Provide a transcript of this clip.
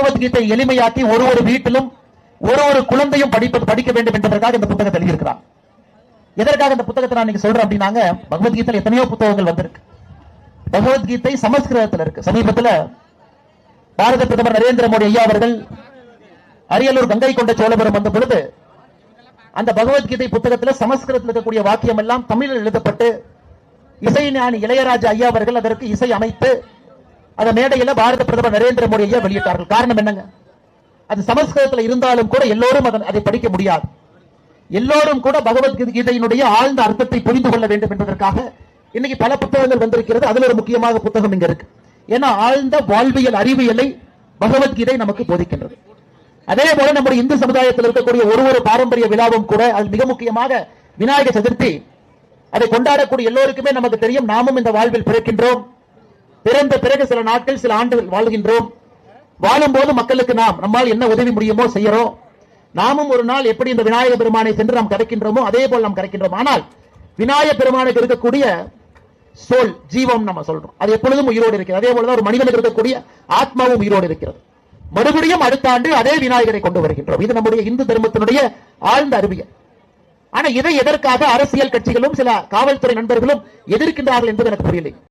பகவத்கீதை எளிமையாக்கி ஒரு வீட்டிலும் ஒரு குழந்தையும் படிக்க வேண்டும் என்பதற்காக இந்த புத்தகத்தை எழுதியிருக்கிறார். எதற்காக இந்த புத்தகத்தை நான் நீங்க சொல்றேன் அப்படின்னாங்க, பகவத்கீதையில் எத்தனையோ புத்தகங்கள் வந்திருக்கு. பகவத்கீதை சமஸ்கிருதத்தில் இருக்கு. சமீபத்தில் பாரத பிரதமர் நரேந்திர மோடி ஐயா அவர்கள் அரியலூர் கங்கை கொண்ட சோழபுரம் வந்த பொழுது அந்த பகவத்கீதை புத்தகத்தில் சமஸ்கிருதத்தில் இருக்கக்கூடிய வாக்கியம் எல்லாம் தமிழில் எழுதப்பட்டு இசைஞானி இளையராஜா ஐயா அவர்கள் அதற்கு இசை அமைத்து அந்த மேடையில் பாரத பிரதமர் நரேந்திர மோடி ஐயா வெளியிட்டார்கள். காரணம் என்னங்க, அது சமஸ்கிருதத்தில் இருந்தாலும் கூட எல்லோரும் அதை படிக்க முடியாது. எல்லோரும் கூட பகவத்கீதையினுடைய ஆழ்ந்த அர்த்தத்தை புரிந்து கொள்ள வேண்டும் என்பதற்காக இன்னைக்கு பல புத்தகங்கள் வந்திருக்கிறது. அதுல ஒரு முக்கியமாக புத்தகம் இங்க இருக்கு. ஏன்னா ஆழ்ந்த வாழ்வியல் அறிவியலை பகவத்கீதை நமக்கு போதிக்கின்றது. அதே போல நம்முடைய இந்து சமுதாயத்தில் இருக்கக்கூடிய ஒரு பாரம்பரிய விழாவும் கூட அது மிக முக்கியமாக விநாயகர் சதுர்த்தி. அதை கொண்டாடக்கூடிய எல்லோருக்குமே நமக்கு தெரியும், நாமும் இந்த வாழ்வில் பிறக்கின்றோம். பிறந்த பிறகு சில நாட்கள் சில ஆண்டுகள் வாழ்கின்றோம். வாழும் போது மக்களுக்கு நம்மால் என்ன உதவி முடியுமோ செய்யறோம். நாமும் ஒரு நாள் எப்படி இந்த விநாயகர் பெருமானை சென்று நாம் கிடைக்கின்றோமோ அதே போல் நாம் கிடைக்கின்றோம். ஆனால் விநாயகர் பெருமானுக்கு இருக்கக்கூடிய சோல், ஜீவம் நம்ம சொல்றோம், அது எப்பொழுதும் உயிரோடு இருக்கிறது. அதே போலதான் ஒரு மனிதனுக்கு இருக்கக்கூடிய ஆத்மாவும் உயிரோடு இருக்கிறது. மறுபடியும் அடுத்த ஆண்டு அதே விநாயகரை கொண்டு வருகின்றோம். இது நம்முடைய இந்து தர்மத்தினுடைய ஆழ்ந்த அறிவியல். ஆனா இதை எதற்காக அரசியல் கட்சிகளும் சில காவல்துறை நண்பர்களும் எதிர்க்கின்றார்கள் என்பது எனக்கு புரியலை.